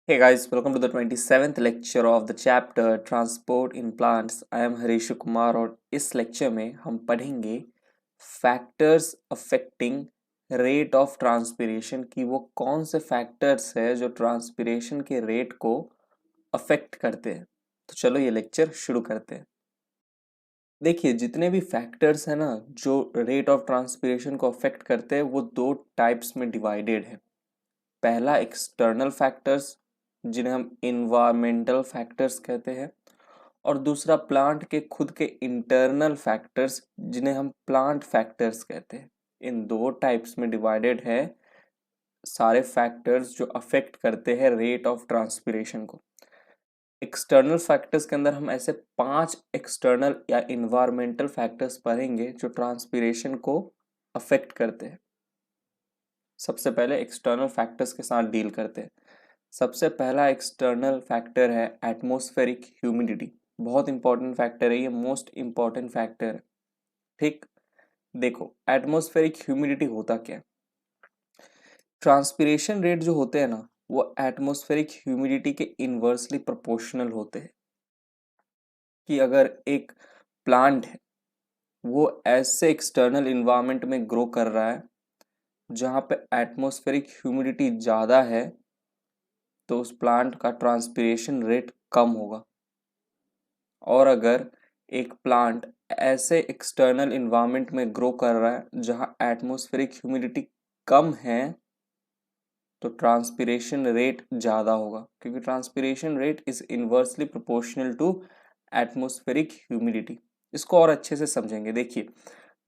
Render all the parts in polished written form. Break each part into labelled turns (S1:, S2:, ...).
S1: Hey guys, welcome to the 27th lecture of the chapter Transport in Plants. I am Harish Kumar और इस lecture में हम पढ़ेंगे factors affecting rate of transpiration कि वो कौन से फैक्टर्स है जो ट्रांसपिरेशन के रेट को अफेक्ट करते हैं। तो चलो ये लेक्चर शुरू करते हैं। देखिए जितने भी फैक्टर्स हैं ना जो रेट ऑफ ट्रांसपिरेशन को अफेक्ट करते हैं वो दो टाइप्स में डिवाइडेड है। पहला एक्सटर्नल फैक्टर्स जिन्हें हम इन्वायरमेंटल फैक्टर्स कहते हैं और दूसरा प्लांट के खुद के इंटरनल फैक्टर्स जिन्हें हम प्लांट फैक्टर्स कहते हैं। इन दो टाइप्स में डिवाइडेड है सारे फैक्टर्स जो अफेक्ट करते हैं रेट ऑफ ट्रांसपिरेशन को। एक्सटर्नल फैक्टर्स के अंदर हम ऐसे 5 एक्सटर्नल या इन्वायरमेंटल फैक्टर्स पढ़ेंगे जो ट्रांसपिरेशन को अफेक्ट करते हैं। सबसे पहले एक्सटर्नल फैक्टर्स के साथ डील करते हैं। सबसे पहला एक्सटर्नल फैक्टर है एटमॉस्फेरिक ह्यूमिडिटी। बहुत इंपॉर्टेंट फैक्टर है, ये मोस्ट इंपॉर्टेंट फैक्टर है। ठीक, देखो एटमॉस्फेरिक ह्यूमिडिटी होता क्या है। ट्रांसपिरेशन रेट जो होते हैं ना वो एटमॉस्फेरिक ह्यूमिडिटी के इनवर्सली प्रोपोर्शनल होते हैं। कि अगर एक प्लांट है वो ऐसे एक्सटर्नल इन्वायरमेंट में ग्रो कर रहा है जहाँ पे एटमॉस्फेरिक ह्यूमिडिटी ज़्यादा है तो उस प्लांट का ट्रांसपिरेशन रेट कम होगा। और अगर एक प्लांट ऐसे एक्सटर्नल इन्वायरमेंट में ग्रो कर रहा है जहां एटमॉस्फेरिक ह्यूमिडिटी कम है तो ट्रांसपिरेशन रेट ज़्यादा होगा, क्योंकि transpiration rate is inversely proportional to atmospheric humidity. इसको और अच्छे से समझेंगे। देखिए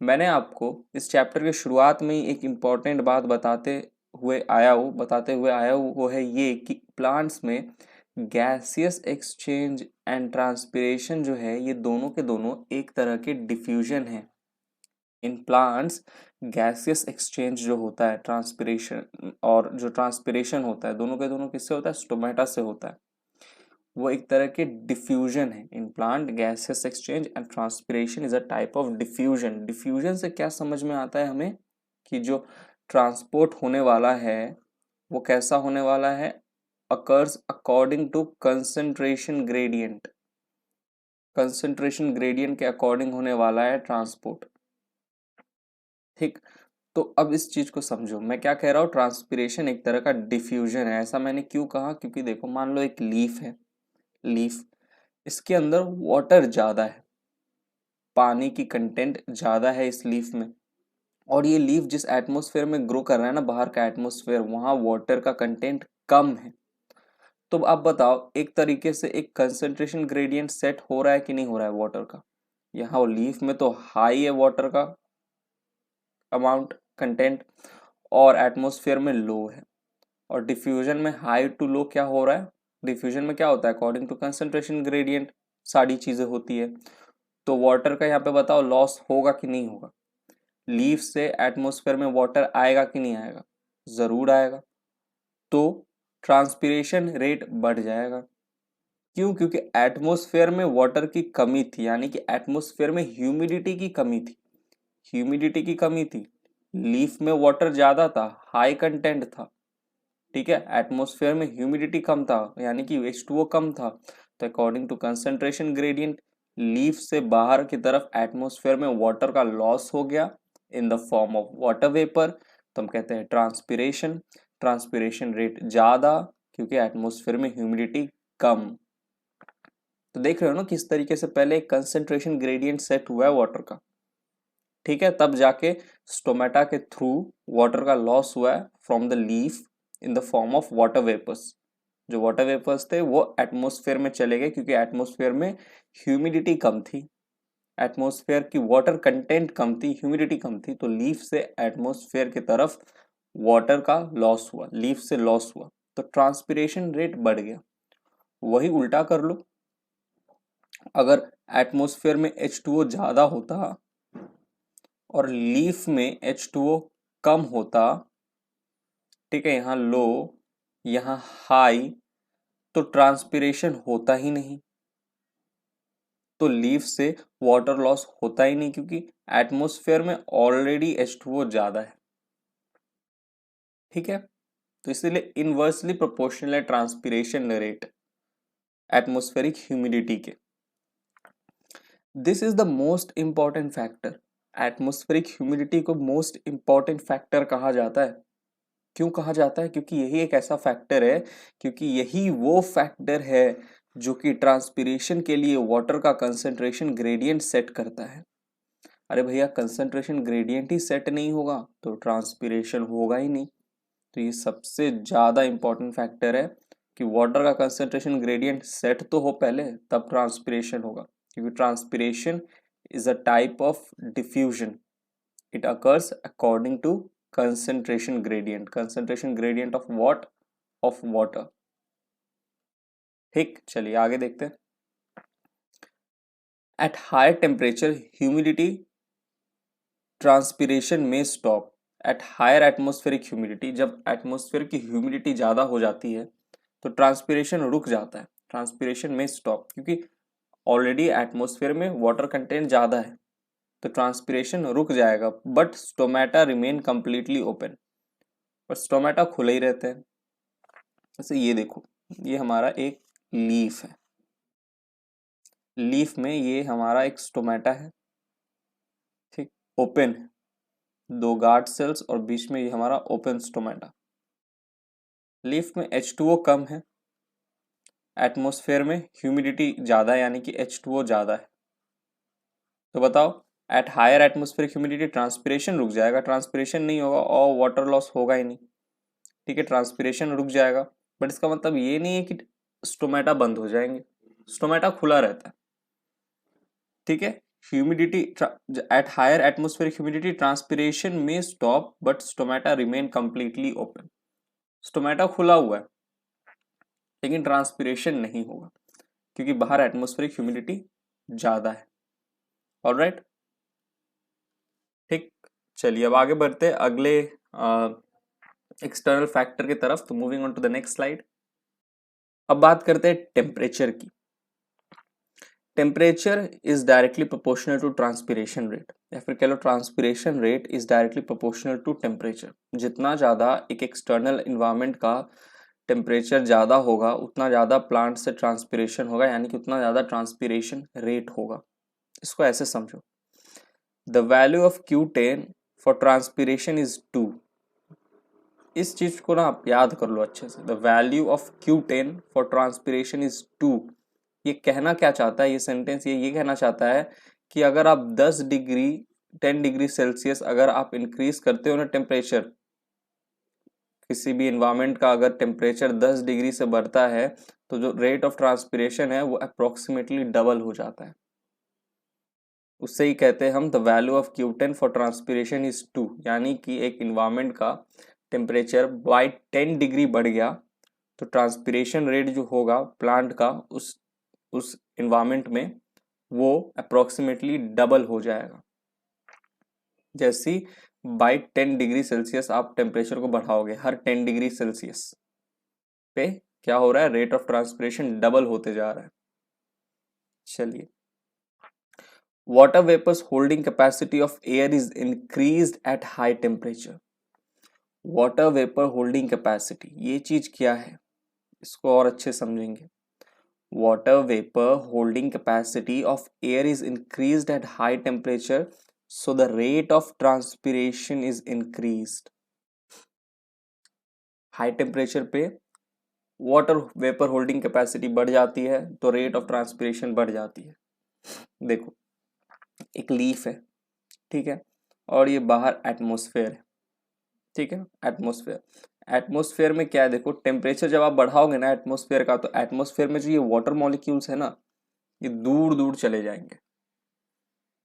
S1: मैंने आपको इस चैप्टर के शुरुआत में ही एक इम्पॉर्टेंट बात बताते हुए आया हूँ वो है ये कि प्लांट्स में गैसियस एक्सचेंज एंड ट्रांसपिरेशन जो है ये दोनों के दोनों एक तरह के डिफ्यूजन है। इन प्लांट्स गैसियस एक्सचेंज जो होता है ट्रांसपिरेशन और जो ट्रांसपिरेशन होता है दोनों के दोनों किससे होता है, स्टोमेटा से होता है। वो एक तरह के डिफ्यूजन है। In plant gaseous exchange and transpiration is a type of diffusion. Diffusion से क्या समझ में आता है हमें कि जो ट्रांसपोर्ट होने वाला है वो कैसा होने वाला है, occurs according to concentration gradient। Concentration gradient के अकॉर्डिंग होने वाला है ट्रांसपोर्ट। ठीक, तो अब इस चीज को समझो मैं क्या कह रहा हूँ। ट्रांसपिरेशन एक तरह का डिफ्यूजन है। ऐसा मैंने क्यों कहा, क्योंकि देखो मान लो एक लीफ है, लीफ इसके अंदर वाटर ज्यादा है, पानी की कंटेंट ज्यादा है इस लीफ में। और ये लीफ जिस एटमॉस्फेयर में ग्रो कर रहा है ना, बाहर का एटमॉस्फेयर, वहां वाटर का कंटेंट कम है। तो आप बताओ एक तरीके से एक कंसंट्रेशन ग्रेडियंट सेट हो रहा है कि नहीं हो रहा है वाटर का। यहाँ लीफ में तो हाई है वाटर का अमाउंट कंटेंट और एटमॉस्फेयर में लो है। और डिफ्यूजन में हाई टू लो क्या हो रहा है, डिफ्यूजन में क्या होता है अकॉर्डिंग टू कंसंट्रेशन ग्रेडियंट सारी चीजें होती है। तो वाटर का यहाँ पे बताओ लॉस होगा कि नहीं होगा। लीफ से एटमॉस्फेयर में वाटर आएगा कि नहीं आएगा, जरूर आएगा। तो ट्रांसपिरेशन रेट बढ़ जाएगा। क्यों, क्योंकि एटमॉस्फेयर में वाटर की कमी थी, यानी कि एटमॉस्फेयर में ह्यूमिडिटी की कमी थी। ह्यूमिडिटी की कमी थी, लीफ में वाटर ज्यादा था, हाई कंटेंट था। ठीक है, एटमॉस्फेयर में ह्यूमिडिटी कम था यानी कि H2O कम था। तो according to concentration gradient leaf से बाहर की तरफ एटमॉस्फेयर में वाटर का लॉस हो गया इन the form of water vapour. तो हम कहते हैं ट्रांसपिरेशन। ट्रांसपिरेशन रेट ज्यादा क्योंकि एटमॉस्फेयर में ह्यूमिडिटी कम। तो देख रहे हो ना किस तरीके से पहले एक कंसेंट्रेशन ग्रेडियंट सेट हुआ है वाटर का। ठीक है, तब जाके स्टोमेटा के थ्रू वाटर का लॉस हुआ है from the leaf in the form of water vapours. जो वाटर वेपर्स थे वो एटमॉस्फेयर में चले गए क्योंकि एटमॉस्फेयर में ह्यूमिडिटी कम थी, एटमॉस्फेयर की वाटर कंटेंट कम थी, ह्यूमिडिटी कम थी। तो लीफ से एटमॉस्फेयर की तरफ वाटर का लॉस हुआ, लीफ से लॉस हुआ, तो ट्रांसपिरेशन रेट बढ़ गया। वही उल्टा कर लो, अगर एटमॉस्फेयर में H2O ज्यादा होता और लीफ में H2O कम होता, ठीक है, यहाँ लो यहाँ हाई, तो ट्रांसपिरेशन होता ही नहीं। तो लीफ से वाटर लॉस होता ही नहीं क्योंकि एटमॉस्फेयर में ऑलरेडी H2O ज्यादा है। ठीक है, तो इसीलिए इनवर्सली प्रोपोर्शनल है ट्रांसपिरेशन रेट एटमॉस्फेरिक ह्यूमिडिटी के। This is the most important factor. Atmospheric humidity को मोस्ट इंपॉर्टेंट फैक्टर कहा जाता है। क्यों कहा जाता है? क्योंकि यही एक ऐसा फैक्टर है, क्योंकि यही वो फैक्टर है जो कि ट्रांसपिरेशन के लिए वाटर का कंसंट्रेशन ग्रेडियंट सेट करता है। अरे भैया, कंसंट्रेशन ग्रेडियंट ही सेट नहीं होगा तो ट्रांसपिरेशन होगा ही नहीं। तो ये सबसे ज़्यादा इंपॉर्टेंट फैक्टर है कि वाटर का कंसंट्रेशन ग्रेडियंट सेट तो हो पहले, तब ट्रांसपिरेशन होगा। क्योंकि transpiration is a type of diffusion, it occurs according to concentration gradient of what? Of water। ठीक, चलिए आगे देखते हैं। At higher temperature humidity transpiration में stop. At higher atmospheric humidity, जब एटमॉस्फेयर की ह्यूमिडिटी ज़्यादा हो जाती है तो ट्रांसपिरेशन रुक जाता है, ट्रांसपिरेशन में स्टॉप, क्योंकि ऑलरेडी एटमॉस्फेयर में वाटर कंटेंट ज़्यादा है तो ट्रांसपिरेशन रुक जाएगा। But stomata remain completely open, पर स्टोमेटा खुले ही रहते हैं। जैसे ये देखो, ये हमारा एक लीफ है, लीफ में ये हमारा एक स्टोमेटा है, ठीक, ओपन है, दो गार्ड सेल्स और बीच में ये हमारा ओपन स्टोमेटा। लीफ में H2O कम है, एटमॉस्फेयर में ह्यूमिडिटी ज़्यादा है, यानी कि H2O ज़्यादा है। तो बताओ, at higher atmospheric humidity transpiration रुक जाएगा, ट्रांसपिरेशन नहीं होगा और वाटर लॉस होगा ही नहीं। ठीक है, ट्रांसपिरेशन रुक जाएगा, बट इसका मतलब ये नहीं है कि स्टोमेटा बंद हो जाएंगे, स्टोमेटा खुला रहता है। ठीक है, humidity at higher atmospheric humidity transpiration में stop but stomata remain completely open. Stomata खुला हुआ है लेकिन ट्रांसपिरेशन नहीं होगा क्योंकि बाहर एटमॉस्फेरिक ह्यूमिडिटी ज्यादा है। ऑलराइट, ठीक, चलिए अब आगे बढ़ते हैं अगले एक्सटर्नल फैक्टर की तरफ। तो moving on to the next slide. अब बात करते हैं टेम्परेचर की। Temperature is directly proportional to transpiration rate, या फिर कह लो transpiration rate is directly proportional to temperature. जितना ज़्यादा एक एक्सटर्नल इन्वायरमेंट का टेम्परेचर ज़्यादा होगा उतना ज़्यादा प्लांट से ट्रांसपिरेशन होगा, यानी कि उतना ज़्यादा ट्रांसपिरेशन रेट होगा। इसको ऐसे समझो, the value of Q10 for transpiration is 2। इस चीज को ना आप याद कर लो अच्छे से, the value of Q10 for transpiration is 2। ये कहना क्या चाहता है ये सेंटेंस? ये कहना चाहता है कि अगर आप 10 डिग्री सेल्सियस अगर आप इंक्रीज करते हो ना टेम्परेचर, किसी भी इन्वायरमेंट का अगर टेम्परेचर 10 डिग्री से बढ़ता है तो जो रेट ऑफ ट्रांसपिरेशन है वो अप्रोक्सीमेटली डबल हो जाता है। उससे ही कहते हैं हम the value of Q10 for transpiration is 2, यानी कि एक इन्वायरमेंट का टेम्परेचर बाई 10 डिग्री बढ़ गया तो ट्रांसपिरेशन रेट जो होगा प्लांट का उस इन्वायरमेंट में वो अप्रोक्सीमेटली डबल हो जाएगा। जैसी बाई 10 डिग्री सेल्सियस आप टेम्परेचर को बढ़ाओगे, हर 10 डिग्री सेल्सियस पे क्या हो रहा है? रेट ऑफ ट्रांसपिरेशन डबल होते जा रहा है। चलिए, water vapor's holding capacity of air is increased at high temperature। water vapor holding capacity ये चीज क्या है, इसको और अच्छे समझेंगे। water vapor holding capacity of air is increased at high temperature so the rate of transpiration is increased। High temperature पे water vapour holding capacity बढ़ जाती है तो रेट ऑफ ट्रांसपिरेशन बढ़ जाती है। देखो, एक लीफ है, ठीक है, और ये बाहर एटमॉस्फेयर है, ठीक है, एटमॉस्फेयर में क्या है, देखो टेम्परेचर जब आप बढ़ाओगे ना एटमॉस्फेयर का तो एटमॉस्फेयर में जो ये वाटर मॉलिक्यूल्स है ना ये दूर दूर चले जाएंगे।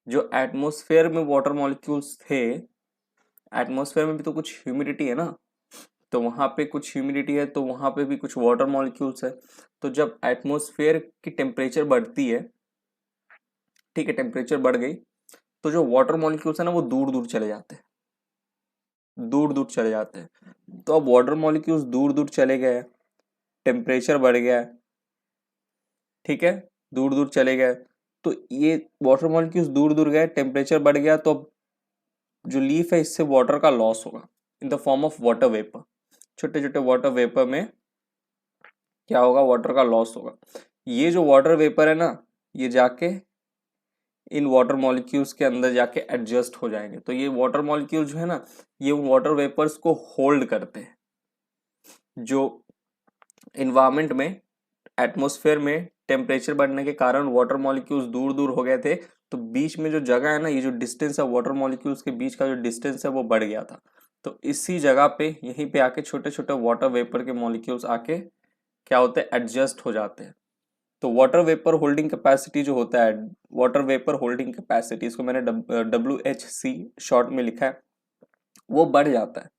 S1: जो एटमॉस्फेयर में वाटर मॉलिक्यूल्स थे, एटमॉस्फेयर में भी तो कुछ ह्यूमिडिटी है ना, तो वहां पे कुछ ह्यूमिडिटी है तो वहां पे भी कुछ वाटर मॉलिक्यूल्स है। तो जब एटमॉस्फेयर की टेम्परेचर बढ़ती है, ठीक है, टेम्परेचर बढ़ गई तो जो वाटर मॉलिक्यूल्स है ना वो दूर दूर चले जाते हैं, दूर दूर चले जाते हैं। तो अब वाटर मॉलिक्यूल्स दूर दूर चले गए, टेम्परेचर बढ़ गया है, ठीक है, दूर दूर चले गए तो ये वाटर मॉलिक्यूल्स दूर दूर गए, टेम्परेचर बढ़ गया, तो अब जो लीफ है इससे वाटर का लॉस होगा इन the form of water vapour. छोटे छोटे वाटर वेपर में क्या होगा, वाटर का लॉस होगा। ये जो वाटर वेपर है ना, ये जाके इन वाटर मॉलिक्यूल्स के अंदर जाके एडजस्ट हो जाएंगे। तो ये वाटर मॉलिक्यूल जो है ना, ये वाटर वेपर्स को होल्ड करते हैं। जो इन्वायरमेंट में, एटमॉस्फेयर में टेम्परेचर बढ़ने के कारण वाटर मॉलिक्यूल्स दूर दूर हो गए थे, तो बीच में जो जगह है ना, ये जो डिस्टेंस है वाटर मॉलिक्यूल्स के बीच का जो डिस्टेंस है वो बढ़ गया था। तो इसी जगह पे यहीं पे आके छोटे छोटे वाटर वेपर के मॉलिक्यूल्स आके क्या होते हैं, एडजस्ट हो जाते हैं। तो वाटर वेपर होल्डिंग कैपेसिटी जो होता है, वाटर वेपर होल्डिंग कैपेसिटी, इसको मैंने WHC शॉर्ट में लिखा है, वो बढ़ जाता है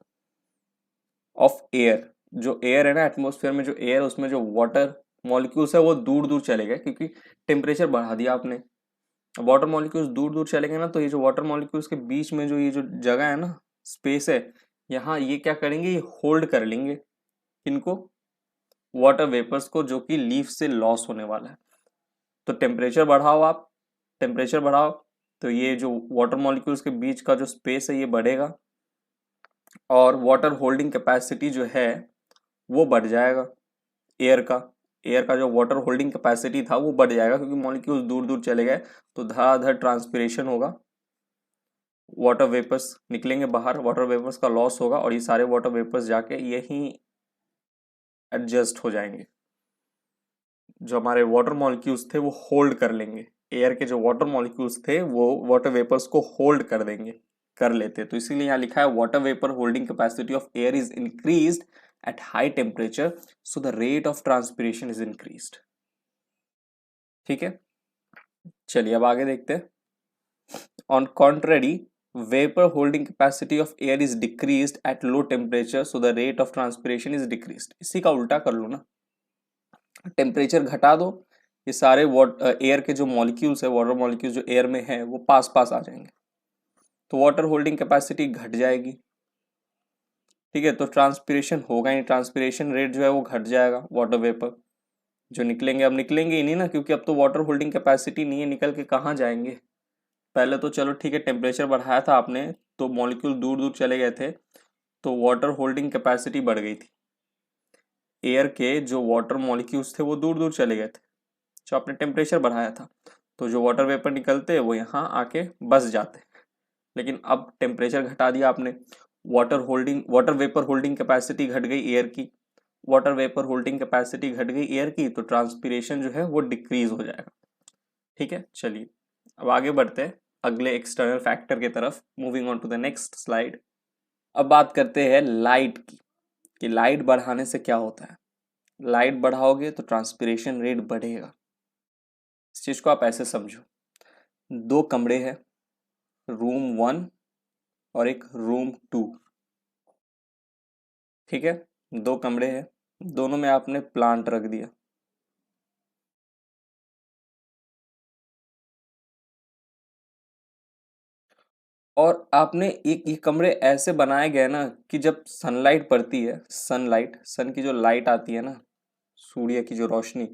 S1: ऑफ एयर। जो एयर है ना, एटमॉस्फेयर में जो एयर, उसमें जो वाटर मॉलिक्यूल्स है वो दूर दूर चले गए, क्योंकि टेम्परेचर बढ़ा दिया आपने। वाटर मॉलिक्यूल्स दूर दूर चले गए ना, तो ये जो वाटर मॉलिक्यूल्स के बीच में जो ये जो जगह है ना, स्पेस है, यहाँ ये क्या करेंगे, ये होल्ड कर लेंगे इनको, वाटर वेपर्स को, जो कि लीफ से लॉस होने वाला है। तो टेम्परेचर बढ़ाओ आप, टेम्परेचर बढ़ाओ तो ये जो वाटर मॉलिक्यूल्स के बीच का जो स्पेस है ये बढ़ेगा, और वाटर होल्डिंग कैपेसिटी जो है वो बढ़ जाएगा। एयर का एयर का जो वाटर होल्डिंग कैपेसिटी था वो बढ़ जाएगा, क्योंकि मॉलिक्यूल्स दूर दूर चले गए, तो धड़ाधड़ ट्रांसपिरेशन होगा, वाटर वेपर्स निकलेंगे बाहर, वाटर वेपर्स का लॉस होगा, और ये सारे वाटर वेपर्स जाके यहीं एडजस्ट हो जाएंगे। जो हमारे वाटर मॉलिक्यूल्स थे वो होल्ड कर लेंगे, एयर के जो वाटर मॉलिक्यूल्स थे वो वाटर वेपर्स को होल्ड कर देंगे, कर लेते। तो इसीलिए यहाँ लिखा है water vapour holding capacity of air is increased at high temperature, so the rate of transpiration is increased. ठीक है, चलिए अब आगे देखते हैं। On contrary, vapour holding capacity of air is decreased at low temperature, so the rate of transpiration is decreased. इसी का उल्टा कर लो ना, टेम्परेचर घटा दो, ये सारे एयर के जो मॉलिक्यूल्स है, वाटर मॉलिक्यूल्स जो एयर में है, वो पास पास आ जाएंगे, तो वाटर होल्डिंग कैपेसिटी घट जाएगी। ठीक है, तो ट्रांसपिरेशन होगा ही, ट्रांसपिरेशन रेट जो है वो घट जाएगा। वाटर वेपर जो निकलेंगे, अब निकलेंगे ही नहीं ना, क्योंकि अब तो वाटर होल्डिंग कैपेसिटी नहीं है, निकल के कहाँ जाएंगे। पहले तो चलो ठीक है, टेम्परेचर बढ़ाया था आपने, तो मॉलिक्यूल दूर दूर चले गए थे, तो वाटर होल्डिंग कैपेसिटी बढ़ गई थी। एयर के जो वाटर मॉलिक्यूल्स थे वो दूर दूर चले गए थे, जो आपने टेम्परेचर बढ़ाया था, तो जो वाटर वेपर निकलते वो यहाँ आके बस जाते। लेकिन अब टेम्परेचर घटा दिया आपने, वाटर वेपर होल्डिंग कैपेसिटी घट गई एयर की, वाटर वेपर होल्डिंग कैपेसिटी घट गई एयर की, तो ट्रांसपिरेशन जो है वो डिक्रीज हो जाएगा। ठीक है, चलिए अब आगे बढ़ते हैं अगले एक्सटर्नल फैक्टर की तरफ। Moving on to the next slide. अब बात करते हैं लाइट की, कि लाइट बढ़ाने से क्या होता है। लाइट बढ़ाओगे तो ट्रांसपिरेशन रेट बढ़ेगा। इस चीज को आप ऐसे समझो, दो कमरे हैं, रूम 1 और एक रूम 2। ठीक है, दो कमरे हैं, दोनों में आपने प्लांट रख दिया। और आपने एक ये कमरे ऐसे बनाए गए ना, कि जब सनलाइट पड़ती है, सनलाइट, सन की जो लाइट आती है ना, सूर्य की जो रोशनी,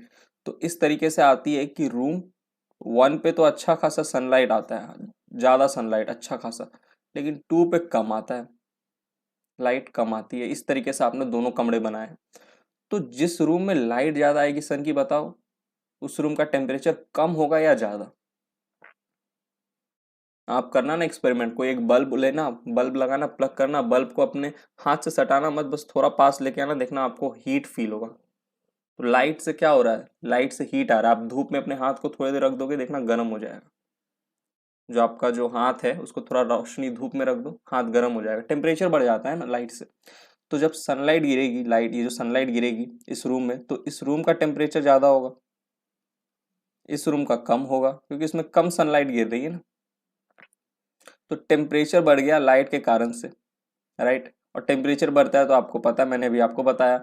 S1: तो इस तरीके से आती है कि रूम 1 पे तो अच्छा खासा सनलाइट आता है, ज़्यादा सनलाइट अच्छा खासा, लेकिन 2 पे कम आता है, लाइट कम आती है। इस तरीके से आपने दोनों कमरे बनाए हैं। तो जिस रूम में लाइट ज़्यादा आएगी सन की, बताओ उस रूम का टेम्परेचर कम होगा या ज़्यादा। आप करना ना एक्सपेरिमेंट, कोई एक बल्ब लेना, बल्ब लगाना, प्लग करना, बल्ब को अपने हाथ से सटाना मत, बस थोड़ा पास लेके आना, देखना आपको हीट फील होगा। तो लाइट से क्या हो रहा है, लाइट से हीट आ रहा है। आप धूप में अपने हाथ को थोड़ी देर रख दोगे, देखना गर्म हो जाएगा। जो आपका जो हाथ है उसको थोड़ा रोशनी धूप में रख दो, हाथ गर्म हो जाएगा, टेम्परेचर बढ़ जाता है ना लाइट से। तो जब सनलाइट गिरेगी, लाइट, ये जो सनलाइट गिरेगी इस रूम में, तो इस रूम का टेम्परेचर ज़्यादा होगा, इस रूम का कम होगा, क्योंकि इसमें कम सनलाइट गिर रही है ना। तो टेम्परेचर बढ़ गया लाइट के कारण से, राइट। और टेम्परेचर बढ़ता है तो आपको पता है, मैंने अभी आपको बताया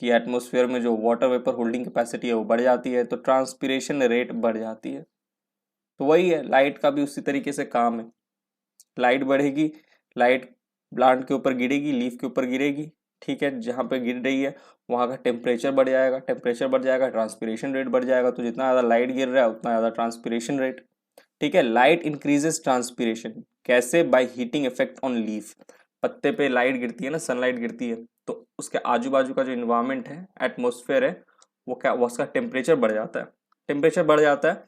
S1: कि एटमॉस्फेयर में जो वाटर वेपर होल्डिंग कैपेसिटी है वो बढ़ जाती है, तो ट्रांसपिरेशन रेट बढ़ जाती है। तो वही है, लाइट का भी उसी तरीके से काम है। लाइट बढ़ेगी, लाइट प्लांट के ऊपर गिरेगी, लीफ के ऊपर गिरेगी, ठीक है, जहाँ पे गिर रही है वहाँ का टेम्परेचर बढ़ जाएगा, टेम्परेचर बढ़ जाएगा, ट्रांसपिरेशन रेट बढ़ जाएगा। तो जितना ज़्यादा लाइट गिर रहा है उतना ज़्यादा ट्रांसपिरेशन रेट। ठीक है, लाइट इंक्रीजेस ट्रांसपिरेशन कैसे, by heating effect on leaf. पत्ते पे लाइट गिरती है ना, सनलाइट गिरती है, तो उसके आजू बाजू का जो इन्वायरमेंट है, एटमोसफेयर है, वो क्या, वो उसका टेम्परेचर बढ़ जाता है। टेम्परेचर बढ़ जाता है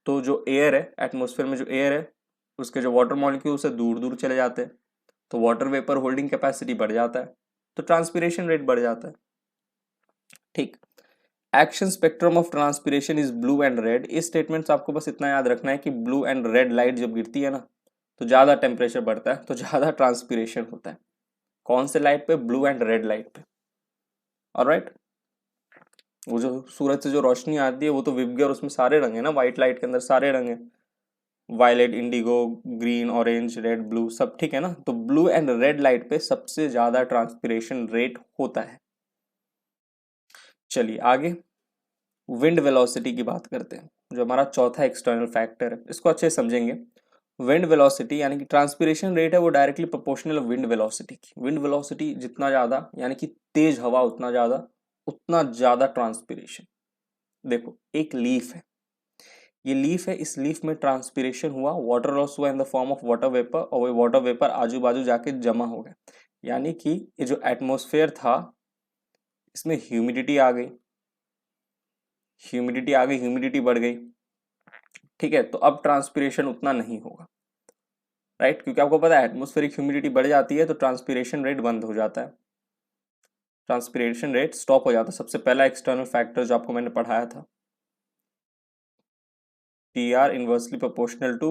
S1: तो जो एयर है, एटमोसफेयर में जो एयर है, उसके जो वाटर मॉलिक्यूल्स है दूर दूर चले जाते हैं, तो वाटर वेपर होल्डिंग कैपेसिटी बढ़ जाता है, तो ट्रांसपिरेशन रेट बढ़ जाता है। ठीक। Action spectrum of transpiration is blue and red. इस स्टेटमेंट से आपको बस इतना याद रखना है कि ब्लू एंड रेड लाइट जब गिरती है ना, तो ज़्यादा टेम्परेचर बढ़ता है, तो ज़्यादा ट्रांसपिरेशन होता है। कौन से लाइट पे? ब्लू एंड रेड लाइट पे। ऑलराइट। वो जो सूरज से जो रोशनी आती है वो तो विप गया और उसमें सारे रंग है ना, व्हाइट लाइट के अंदर सारे रंग है, violet, indigo, green, orange, red, blue, सब ठीक है ना। तो ब्लू एंड रेड लाइट पे सबसे ज्यादा ट्रांसपिरेशन रेट होता है। चलिए आगे विंड वेलोसिटी की बात करते हैं, जो हमारा चौथा एक्सटर्नल फैक्टर है। इसको अच्छे से समझेंगे। विंड वेलोसिटी यानी कि ट्रांसपिरेशन रेट है वो डायरेक्टली प्रोपोर्शनल विंड वेलोसिटी की। विंड वेलोसिटी जितना ज्यादा यानी कि तेज हवा उतना ज्यादा ट्रांसपिरेशन। देखो एक लीफ है, ये लीफ है, इस लीफ में ट्रांसपिरेशन हुआ, वाटर लॉस हुआ इन the form of water vapour, और वो वाटर वेपर आजू बाजू जाके जमा हो गया। यानी कि ये जो एटमॉस्फेयर था इसमें ह्यूमिडिटी आ गई, ह्यूमिडिटी बढ़ गई। ठीक है, तो अब ट्रांसपिरेशन उतना नहीं होगा, राइट, क्योंकि आपको पता है एटमॉस्फेरिक ह्यूमिडिटी बढ़ जाती है तो ट्रांसपिरेशन रेट बंद हो जाता है, ट्रांसपिरेशन रेट स्टॉप हो जाता है। सबसे पहला एक्सटर्नल फैक्टर जो आपको मैंने पढ़ाया था, T R inversely proportional to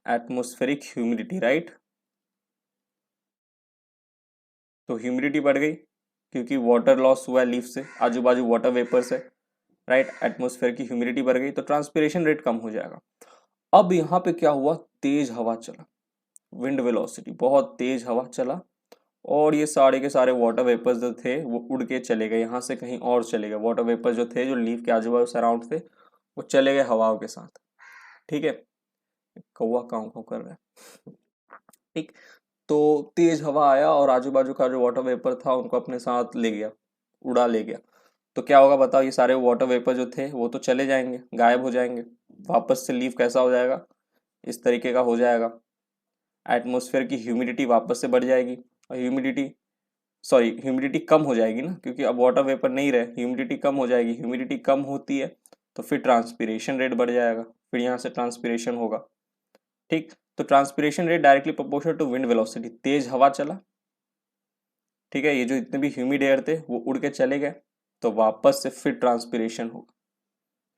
S1: atmospheric humidity, right. तो ह्यूमिडिटी बढ़ गई क्योंकि वाटर लॉस हुआ है लीफ से, आजू बाजू वाटर वेपर से, राइट। एटमॉस्फेयर की ह्यूमिडिटी बढ़ गई तो ट्रांसपिरेशन रेट कम हो जाएगा। अब यहाँ पे क्या हुआ, तेज हवा चला, विंड वेलोसिटी, बहुत तेज हवा चला, और ये सारे के सारे वाटर वेपर्स जो थे वो उड़ के चले गए, यहाँ से कहीं और चले गए। वाटर वेपर जो थे, जो लीफ के आजू बाजू सराउंड थे, वो चले गए हवाओं के साथ। ठीक है, कौवा काऊ काऊ कर रहा है। ठीक। तो तेज हवा आया और आजू बाजू का जो वाटर वेपर था उनको अपने साथ ले गया, उड़ा ले गया। तो क्या होगा बताओ, ये सारे वाटर वेपर जो थे वो तो चले जाएंगे, गायब हो जाएंगे। वापस से लीफ कैसा हो जाएगा, इस तरीके का हो जाएगा। एटमॉस्फेयर की ह्यूमिडिटी वापस से बढ़ जाएगी, और ह्यूमिडिटी कम हो जाएगी ना, क्योंकि अब वाटर वेपर नहीं रहे, ह्यूमिडिटी कम हो जाएगी। ह्यूमिडिटी कम होती है तो फिर ट्रांसपिरेशन रेट बढ़ जाएगा, फिर यहाँ से ट्रांसपिरेशन होगा। ठीक। तो transpiration rate directly proportional to wind velocity. तेज हवा चला, ठीक है, ये जो इतने भी ह्यूमिड एयर थे वो उड़ के चले गए, तो वापस से फिर ट्रांसपिरेशन होगा।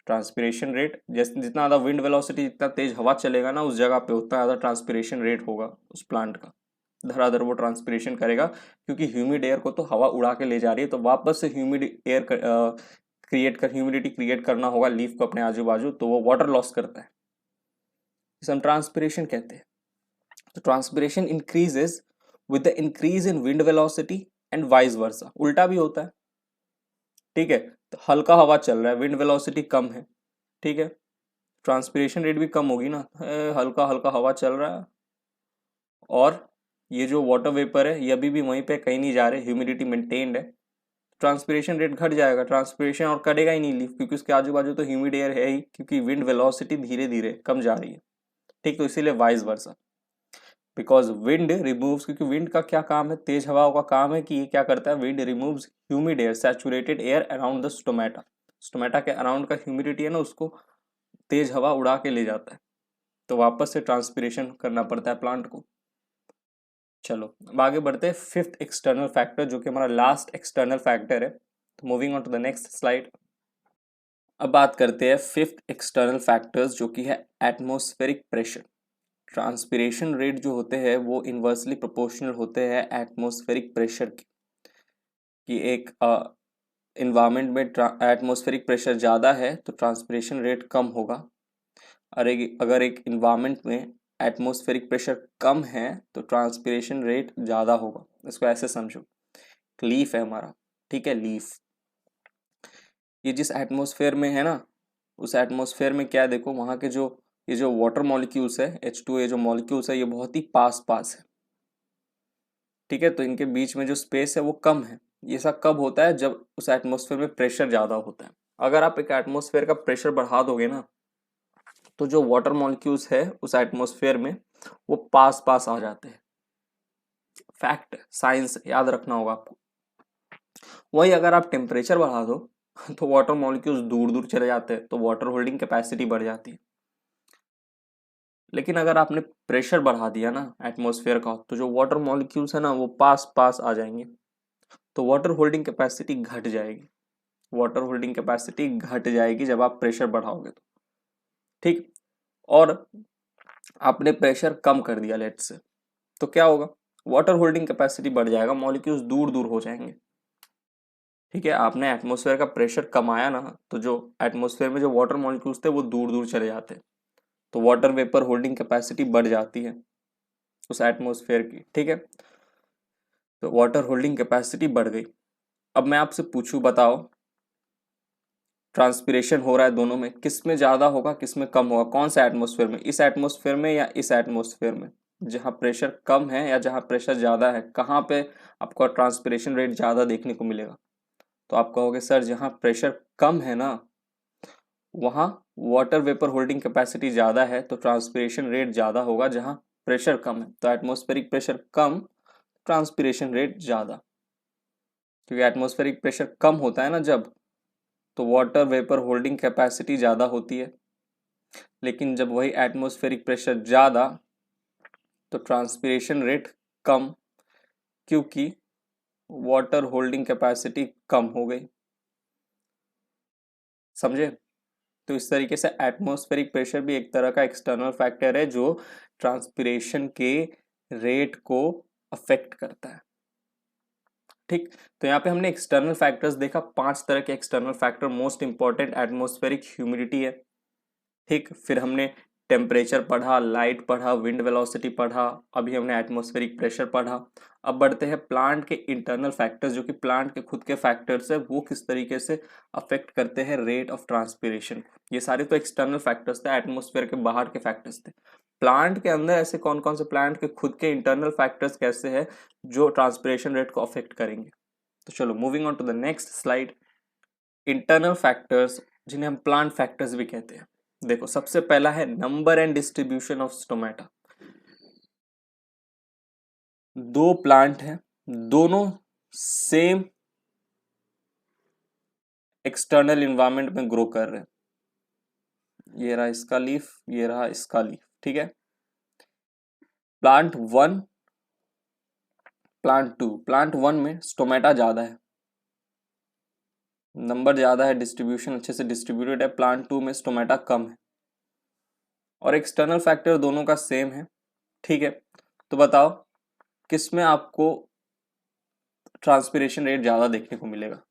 S1: ट्रांसपिरेशन रेट जैसे जितना ज़्यादा विंड वेलोसिटी, जितना तेज हवा चलेगा ना उस जगह पे, उतना ज़्यादा ट्रांसपिरेशन रेट होगा उस प्लांट का। धड़ाधड़ वो ट्रांसपिरेशन करेगा, क्योंकि ह्यूमिड एयर को तो हवा उड़ा के ले जा रही है, तो वापस से ह्यूमिड एयर ह्यूमिडिटी क्रिएट करना होगा लीफ को अपने आजू बाजू, तो वो वाटर लॉस करता है, इसे हम ट्रांसपिरेशन कहते हैं। तो transpiration increases with the increase in wind velocity and vice versa. उल्टा भी होता है। ठीक है, तो हल्का हवा चल रहा है, विंड वेलोसिटी कम है, ठीक है, ट्रांसपिरेशन रेट भी कम होगी ना, हल्का हल्का हवा चल रहा है, और ये जो वाटर वेपर है ये अभी भी वहीं पे कहीं नहीं जा रहे, ह्यूमिडिटी मेंटेन्ड है, ट्रांसपिरेशन रेट घट जाएगा। ट्रांसपिरेशन और करेगा ही नहीं लीफ, क्योंकि उसके आजू बाजू तो ह्यूमिड एयर है ही, क्योंकि विंड वेलोसिटी धीरे धीरे कम जा रही है। ठीक, तो इसीलिए vice versa, because wind removes, क्योंकि विंड का क्या काम है, तेज हवाओं का काम है कि ये क्या करता है, wind removes humid air, saturated air around the stomata. Stomata के अराउंड का ह्यूमिडिटी है ना, उसको तेज हवा उड़ा के ले जाता है, तो वापस से ट्रांसपिरेशन करना पड़ता है प्लांट को। चलो अब आगे बढ़ते हैं फिफ्थ एक्सटर्नल फैक्टर, जो कि हमारा लास्ट एक्सटर्नल फैक्टर है। तो moving on to the next slide. अब बात करते हैं फिफ्थ एक्सटर्नल फैक्टर्स, जो कि है एटमॉस्फेरिक प्रेशर। ट्रांसपिरेशन रेट जो होते हैं वो इन्वर्सली प्रोपोर्शनल होते हैं एटमॉस्फेरिक प्रेशर की। कि एक इन्वायरमेंट में एटमॉस्फेरिक प्रेशर ज़्यादा है तो ट्रांसपिरेशन रेट कम होगा, और अगर एक इन्वायरमेंट में एटमॉस्फेरिक प्रेशर कम है तो ट्रांसपिरेशन रेट ज़्यादा होगा। इसको ऐसे समझो, लीफ है हमारा, ठीक है, लीफ, ये जिस एटमॉस्फेयर में है ना, उस एटमॉस्फेयर में क्या है, देखो वहाँ के जो ये जो वाटर मॉलिक्यूल्स है H2A जो मॉलिक्यूल्स है ये बहुत ही पास पास है। ठीक है, तो इनके बीच में जो स्पेस है वो कम है। ये सब कब होता है, जब उस एटमॉस्फेयर में प्रेशर ज़्यादा होता है। अगर आप एक एटमॉस्फेयर का प्रेशर बढ़ा दोगे ना, तो जो वाटर मॉलिक्यूल्स है उस एटमॉस्फेयर में वो पास पास आ जाते हैं। फैक्ट, साइंस याद रखना होगा आपको। वही अगर आप टेम्परेचर बढ़ा दो तो वाटर मॉलिक्यूल्स दूर दूर चले जाते हैं, तो वाटर होल्डिंग कैपेसिटी बढ़ जाती है। लेकिन अगर आपने प्रेशर बढ़ा दिया ना एटमॉस्फेयर का, तो जो वाटर मॉलिक्यूल्स है ना वो पास पास आ जाएंगे, तो वाटर होल्डिंग कैपेसिटी घट जाएगी। वाटर होल्डिंग कैपेसिटी घट जाएगी जब आप प्रेशर बढ़ाओगे तो, ठीक। और आपने प्रेशर कम कर दिया लेट से, तो क्या होगा, वाटर होल्डिंग कैपेसिटी बढ़ जाएगा, मॉलिक्यूल्स दूर दूर हो जाएंगे। ठीक है, आपने एटमॉस्फेयर का प्रेशर कमाया ना, तो जो एटमॉस्फेयर में जो वाटर मॉलिक्यूल्स थे वो दूर दूर चले जाते, तो वाटर वेपर होल्डिंग कैपेसिटी बढ़ जाती है उस एटमॉस्फेयर की। ठीक है, तो वाटर होल्डिंग कैपेसिटी बढ़ गई। अब मैं आपसे पूछूं, बताओ ट्रांसपिरेशन हो रहा है दोनों में, किस में ज्यादा होगा किस में कम होगा, कौन सा एटमॉस्फेयर में, इस एटमॉस्फेयर में या इस एटमॉस्फेयर में? जहां प्रेशर कम है या जहां प्रेशर ज्यादा है, कहाँ पे आपको ट्रांसपिरेशन रेट ज्यादा देखने को मिलेगा? तो आप कहोगे सर जहां प्रेशर कम है ना वहां वाटर वेपर होल्डिंग कैपेसिटी ज्यादा है, तो ट्रांसपिरेशन रेट ज्यादा होगा। जहां प्रेशर कम है, तो एटमॉस्फेरिक प्रेशर कम, ट्रांसपिरेशन रेट ज्यादा। क्योंकि एटमॉस्फेरिक प्रेशर कम होता है ना जब, तो वाटर वेपर होल्डिंग कैपेसिटी ज़्यादा होती है। लेकिन जब वही एटमॉस्फेरिक प्रेशर ज़्यादा, तो ट्रांसपिरेशन रेट कम, क्योंकि वाटर होल्डिंग कैपेसिटी कम हो गई। समझे? तो इस तरीके से एटमॉस्फेरिक प्रेशर भी एक तरह का एक्सटर्नल फैक्टर है जो ट्रांसपिरेशन के रेट को अफेक्ट करता है। ठीक, तो यहाँ पे हमने एक्सटर्नल फैक्टर्स देखा, 5 तरह के external factor. Most important atmospheric humidity है। ठीक, फिर हमने टेम्परेचर पढ़ा, लाइट पढ़ा, विंड वेलोसिटी पढ़ा, अभी हमने एटमॉस्फेरिक प्रेशर पढ़ा। अब बढ़ते हैं प्लांट के इंटरनल फैक्टर्स, जो कि प्लांट के खुद के फैक्टर्स है, वो किस तरीके से अफेक्ट करते हैं रेट ऑफ ट्रांसपिरेशन। ये सारे तो एक्सटर्नल फैक्टर्स थे, एटमॉस्फेयर के बाहर के फैक्टर्स थे। प्लांट के अंदर ऐसे कौन कौन से प्लांट के खुद के इंटरनल फैक्टर्स कैसे हैं जो ट्रांसपिरेशन रेट को अफेक्ट करेंगे। तो चलो moving on to the next slide. Internal factors जिन्हें हम प्लांट फैक्टर्स भी कहते हैं। देखो, सबसे पहला है number and distribution of stomata. दो प्लांट हैं, दोनों सेम एक्सटर्नल इन्वायरमेंट में ग्रो कर रहे हैं। ये रहा इसका लीफ, ये रहा इसका लीफ। ठीक है, plant one, plant two. Plant one में स्टोमेटा ज्यादा है, नंबर ज्यादा है, डिस्ट्रीब्यूशन अच्छे से डिस्ट्रीब्यूटेड है। प्लांट टू में स्टोमेटा कम है, और एक्सटर्नल फैक्टर दोनों का सेम है। ठीक है, तो बताओ किस में आपको ट्रांसपिरेशन रेट ज्यादा देखने को मिलेगा,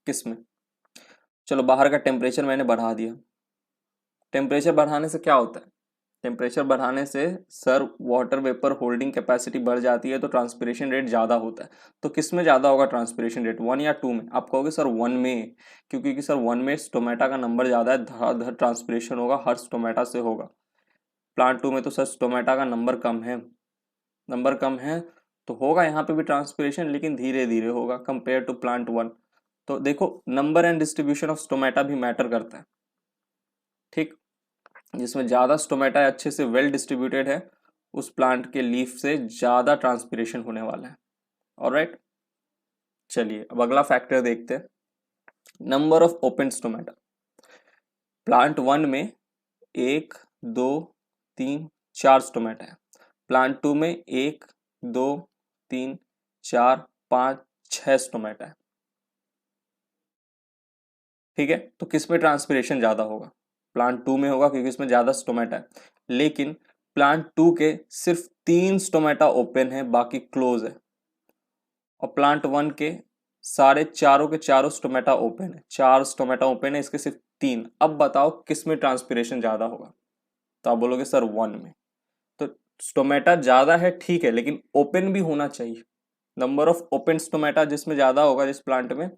S1: किस में? चलो, बाहर का टेम्परेचर मैंने बढ़ा दिया। टेम्परेचर बढ़ाने से क्या होता है? टेम्परेचर बढ़ाने से sir water vapour holding capacity बढ़ जाती है, तो ट्रांसपिरेशन रेट ज़्यादा होता है। तो किस में ज़्यादा होगा ट्रांसपिरेशन रेट, 1 या 2 में? आप कहोगे सर 1 में, क्योंकि सर 1 में स्टोमेटा का नंबर ज़्यादा है, धड़ाधड़ ट्रांसपिरेशन होगा, हर स्टोमेटा से होगा। प्लांट 2 में तो सर स्टोमेटा का नंबर कम है, नंबर कम है तो होगा यहाँ पे भी ट्रांसपिरेशन, लेकिन धीरे धीरे होगा कंपेयर टू प्लांट 1। तो देखो, number and distribution of stomata भी मैटर करता है। ठीक, जिसमें ज़्यादा स्टोमेटा अच्छे से वेल डिस्ट्रीब्यूटेड है, उस प्लांट के लीफ से ज़्यादा ट्रांसपिरेशन होने वाला है। ऑलराइट, चलिए अब अगला फैक्टर देखते हैं, number of open stomata. Plant one में 1 2 3 4 स्टोमेटा है, प्लांट टू में 1 2 3 4 5 6 स्टोमेटा है। ठीक है, तो किस में ट्रांसपिरेशन ज़्यादा होगा? प्लांट टू में होगा, क्योंकि इसमें ज़्यादा स्टोमेटा है। लेकिन प्लांट टू के सिर्फ 3 स्टोमेटा ओपन है, बाकी क्लोज है। और प्लांट वन के सारे चारों के चारों स्टोमेटा ओपन है, 4 स्टोमेटा ओपन है, इसके सिर्फ 3। अब बताओ किस में ट्रांसपिरेशन ज़्यादा होगा? तो आप बोलोगे सर 1 में। तो स्टोमेटा ज़्यादा है ठीक है, लेकिन ओपन भी होना चाहिए। नंबर ऑफ ओपन स्टोमेटा जिसमें ज़्यादा होगा, जिस प्लांट में,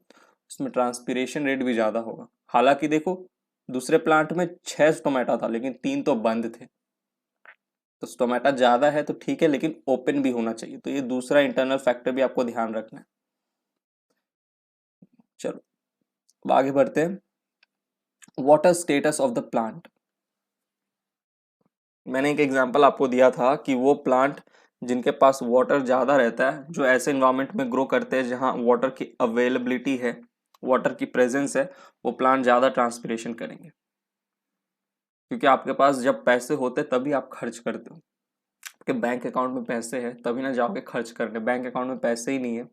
S1: उसमें ट्रांसपिरेशन रेट भी ज़्यादा होगा। हालांकि देखो, दूसरे प्लांट में 6 स्टोमेटा था, लेकिन 3 तो बंद थे। तो स्टोमेटा ज़्यादा है तो ठीक है, लेकिन ओपन भी होना चाहिए। तो ये दूसरा इंटरनल फैक्टर भी आपको ध्यान रखना है। चलो अब आगे बढ़ते हैं, water status of the plant. मैंने एक एग्जांपल आपको दिया था कि वो प्लांट जिनके पास वाटर ज़्यादा रहता है, जो ऐसे इन्वायरमेंट में ग्रो करते हैं जहाँ वाटर की अवेलेबिलिटी है, वाटर की प्रेजेंस है, वो प्लांट ज़्यादा ट्रांसपिरेशन करेंगे। क्योंकि आपके पास जब पैसे होते तभी आप खर्च करते हो। आपके बैंक अकाउंट में पैसे है तभी ना जाओगे खर्च करने, बैंक अकाउंट में पैसे ही नहीं है,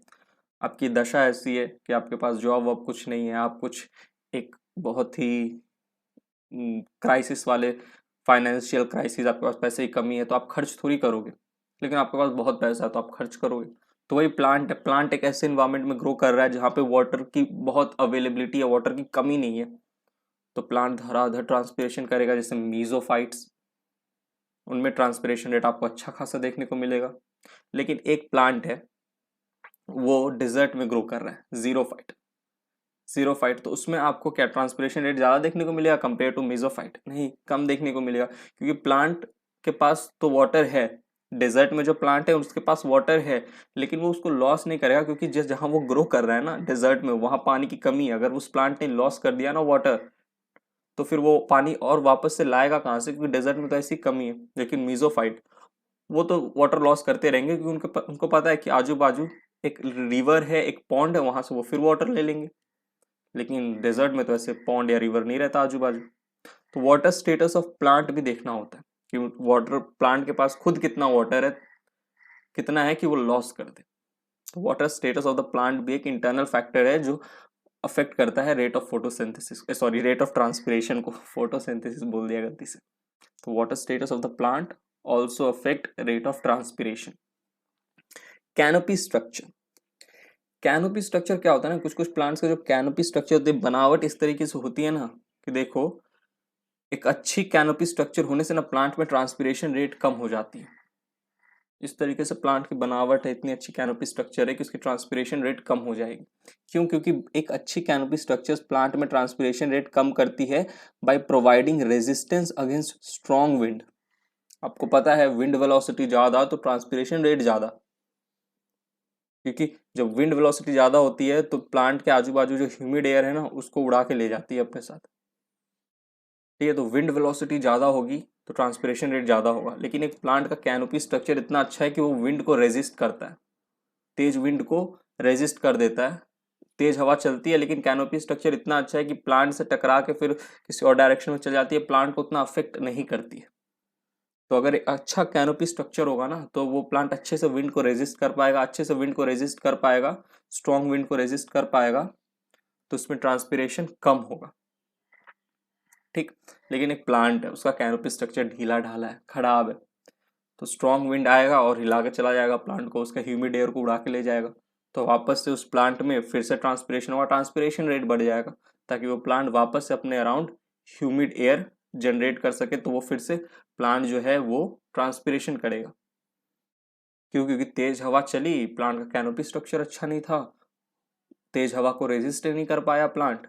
S1: आपकी दशा ऐसी है कि आपके पास जॉब वॉब कुछ नहीं है, आप कुछ एक बहुत ही क्राइसिस वाले फाइनेंशियल क्राइसिस, आपके पास पैसे की कमी है तो आप खर्च थोड़ी करोगे। लेकिन आपके पास बहुत पैसा है तो आप खर्च करोगे। तो वही प्लांट है, प्लांट एक ऐसे इन्वायरमेंट में ग्रो कर रहा है जहाँ पे वाटर की बहुत अवेलेबिलिटी है, वाटर की कमी नहीं है, तो प्लांट धड़ाधड़ ट्रांसपिरेशन करेगा। जैसे मीजोफाइट्स, उनमें ट्रांसपिरेशन रेट आपको अच्छा खासा देखने को मिलेगा। लेकिन एक प्लांट है वो डिजर्ट में ग्रो कर रहा है, जीरोफाइट, तो उसमें आपको क्या ट्रांसपिरेशन रेट ज़्यादा देखने को मिलेगा कंपेयर टू मीजोफाइट? नहीं, कम देखने को मिलेगा, क्योंकि प्लांट के पास तो वाटर है, डेजर्ट में जो प्लांट है उसके पास वाटर है, लेकिन वो उसको लॉस नहीं करेगा, क्योंकि जिस जहाँ वो ग्रो कर रहा है ना डेजर्ट में, वहाँ पानी की कमी है। अगर उस प्लांट ने लॉस कर दिया ना वाटर, तो फिर वो पानी और वापस से लाएगा कहाँ से, क्योंकि डेजर्ट में तो ऐसी कमी है। लेकिन मीजोफाइट वो तो वाटर लॉस करते रहेंगे, क्योंकि उनको पता है कि आजू बाजू एक रिवर है, एक पॉन्ड है, वहां से वो फिर वाटर ले लेंगे। लेकिन डेजर्ट में तो ऐसे पॉन्ड या रिवर नहीं रहता आजू बाजू। तो वाटर स्टेटस ऑफ प्लांट भी देखना होता है कि वाटर, प्लांट के पास खुद कितना वाटर है, कितना है कि वो लॉस कर दे। तो water status of the plant भी एक इंटरनल फैक्टर है जो अफेक्ट करता है rate of photosynthesis, sorry rate of transpiration को फोटोसिंथेसिस बोल दिया गलती से। तो water status of the plant also affect rate of transpiration. Canopy structure, canopy structure क्या होता है ना, कुछ कुछ प्लांट्स का जो कैनोपी स्ट्रक्चर होती है, बनावट इस तरीके से होती है ना कि देखो, एक अच्छी कैनोपी स्ट्रक्चर होने से ना प्लांट में ट्रांसपिरेशन रेट कम हो जाती है। इस तरीके से प्लांट की बनावट है, इतनी अच्छी कैनोपी स्ट्रक्चर है कि उसकी ट्रांसपिरेशन रेट कम हो जाएगी। क्यों? क्योंकि एक अच्छी कैनोपी स्ट्रक्चर प्लांट में ट्रांसपिरेशन रेट कम करती है by providing resistance against strong wind. आपको पता है विंड वेलोसिटी ज्यादा तो ट्रांसपिरेशन रेट ज्यादा, क्योंकि जब विंड वेलोसिटी ज्यादा होती है तो प्लांट के आजू बाजू जो ह्यूमिड एयर है ना उसको उड़ा के ले जाती है अपने साथ। ठीक है, तो विंड वेलोसिटी ज्यादा होगी तो ट्रांसपिरेशन रेट ज्यादा होगा। लेकिन एक प्लांट का कैनोपी स्ट्रक्चर इतना अच्छा है कि वो विंड को रेजिस्ट करता है, तेज विंड को रेजिस्ट कर देता है। तेज हवा चलती है लेकिन कैनोपी स्ट्रक्चर इतना अच्छा है कि प्लांट से टकरा के फिर किसी और डायरेक्शन में चल जाती है, प्लांट को उतना अफेक्ट नहीं करती है। तो अगर एक अच्छा कैनोपी स्ट्रक्चर होगा ना तो वो प्लांट अच्छे से विंड को रेजिस्ट कर पाएगा, अच्छे से विंड को रेजिस्ट कर पाएगा, स्ट्रॉन्ग विंड को रेजिस्ट कर पाएगा, तो उसमें ट्रांसपिरेशन कम होगा। ठीक। लेकिन एक प्लांट है उसका कैनोपी स्ट्रक्चर ढीला ढाला है, खराब है, तो स्ट्रॉन्ग विंड आएगा और हिला के चला जाएगा प्लांट को, उसका ह्यूमिड एयर को उड़ा के ले जाएगा। तो वापस से उस प्लांट में फिर से ट्रांसपिरेशन होगा, ट्रांसपिरेशन रेट बढ़ जाएगा, ताकि वो प्लांट वापस से अपने अराउंड ह्यूमिड एयर जनरेट कर सके, तो वो फिर से प्लांट जो है वो ट्रांसपिरेशन करेगा। क्यों? क्योंकि तेज हवा चली, प्लांट का कैनोपी स्ट्रक्चर अच्छा नहीं था, तेज हवा को रेजिस्ट नहीं कर पाया प्लांट,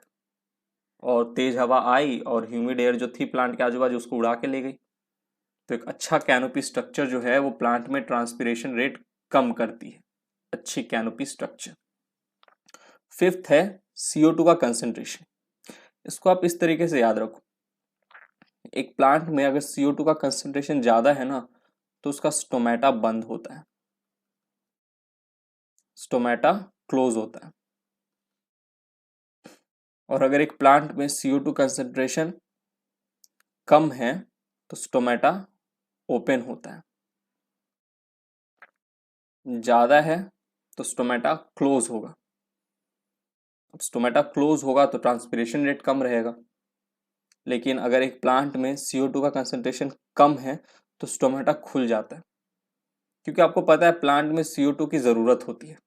S1: और तेज हवा आई और ह्यूमिड एयर जो थी प्लांट के आजू बाजू उसको उड़ा के ले गई। तो एक अच्छा कैनोपी स्ट्रक्चर जो है वो प्लांट में ट्रांसपिरेशन रेट कम करती है, अच्छी कैनोपी स्ट्रक्चर। फिफ्थ है CO2 का कंसेंट्रेशन। इसको आप इस तरीके से याद रखो, एक प्लांट में अगर CO2 का कंसेंट्रेशन ज्यादा है ना तो उसका स्टोमेटा बंद होता है, स्टोमेटा क्लोज होता है। और अगर एक प्लांट में CO2 कंसेंट्रेशन कम है तो स्टोमेटा ओपन होता है, ज्यादा है तो स्टोमेटा क्लोज होगा। अब स्टोमेटा क्लोज होगा तो ट्रांसपिरेशन रेट कम रहेगा। लेकिन अगर एक प्लांट में CO2 का कंसेंट्रेशन कम है तो स्टोमेटा खुल जाता है, क्योंकि आपको पता है प्लांट में CO2 की जरूरत होती है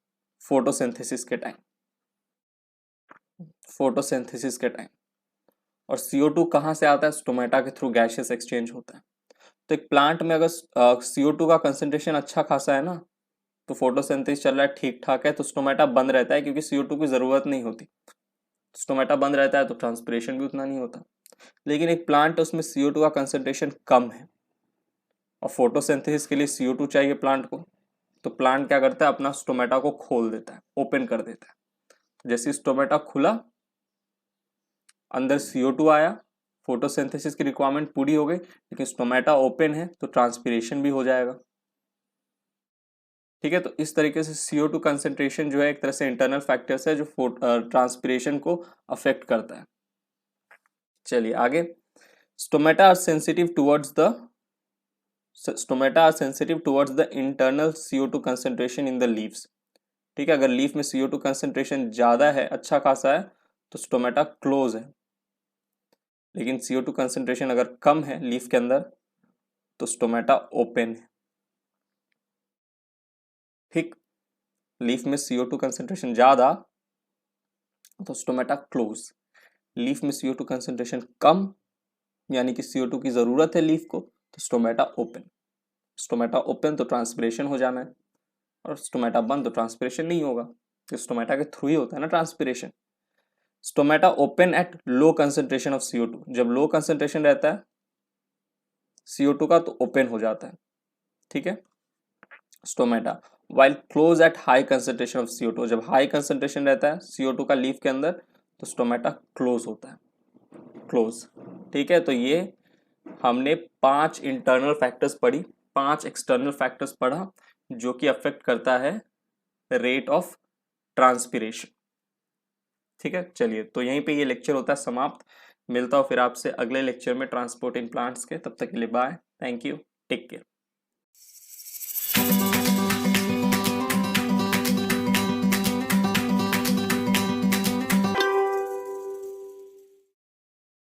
S1: फोटोसिंथेसिस के टाइम, फोटोसिंथेसिस के टाइम। और CO2 कहाँ से आता है? स्टोमेटा के थ्रू गैसियस एक्सचेंज होता है। तो एक प्लांट में अगर CO2 का कंसेंट्रेशन अच्छा खासा है ना तो फोटोसिंथेसिस चल रहा है ठीक ठाक है, तो स्टोमेटा बंद रहता है, क्योंकि CO2 की जरूरत नहीं होती, स्टोमेटा बंद रहता है तो ट्रांसपिरेशन भी उतना नहीं होता। लेकिन एक प्लांट है उसमें CO2 का कंसेंट्रेशन कम है और फोटोसिंथेसिस के लिए CO2 चाहिए प्लांट को, तो प्लांट क्या करता है? अपना स्टोमेटा को खोल देता है, ओपन कर देता है। जैसे स्टोमेटा खुला, अंदर CO2 आया, फोटोसिंथेसिस की रिक्वायरमेंट पूरी हो गई, लेकिन स्टोमेटा ओपन है तो ट्रांसपिरेशन भी हो जाएगा। ठीक है, तो इस तरीके से CO2 कंसेंट्रेशन जो है एक तरह से इंटरनल फैक्टर्स है जो ट्रांसपिरेशन को अफेक्ट करता है। चलिए आगे, stomata are sensitive towards the internal CO2 concentration in the leaves. ठीक है, अगर लीफ में CO2 कंसेंट्रेशन ज्यादा है, अच्छा खासा है, तो स्टोमेटा क्लोज है। लेकिन CO2 कंसेंट्रेशन अगर कम है लीफ के अंदर तो स्टोमेटा ओपन है। ठीक, लीफ में CO2 कंसेंट्रेशन ज्यादा तो स्टोमेटा क्लोज, लीफ में CO2 कंसेंट्रेशन कम यानी कि CO2 की जरूरत है लीफ को, तो स्टोमेटा ओपन। स्टोमेटा ओपन तो ट्रांसपिरेशन हो जाना है, और स्टोमेटा बंद तो ट्रांसपिरेशन नहीं होगा, तो स्टोमेटा के थ्रू ही होता है ना transpiration. Stomata open at low concentration of CO2, जब लो कंसेंट्रेशन रहता है CO2 का तो ओपन हो जाता है। ठीक है, stomata while close at high concentration of CO2, जब हाई कंसेंट्रेशन रहता है CO2 का लीफ के अंदर तो स्टोमेटा क्लोज होता है, क्लोज। ठीक है, तो ये हमने 5 इंटरनल फैक्टर्स पढ़ी, 5 एक्सटर्नल फैक्टर्स पढ़ा जो कि अफेक्ट करता है रेट ऑफ ट्रांसपिरेशन। ठीक है, चलिए तो यहीं पे ये लेक्चर होता है समाप्त। मिलता हूँ फिर आपसे अगले लेक्चर में ट्रांसपोर्ट इन प्लांट्स के, तब तक के लिए bye, thank you, take care.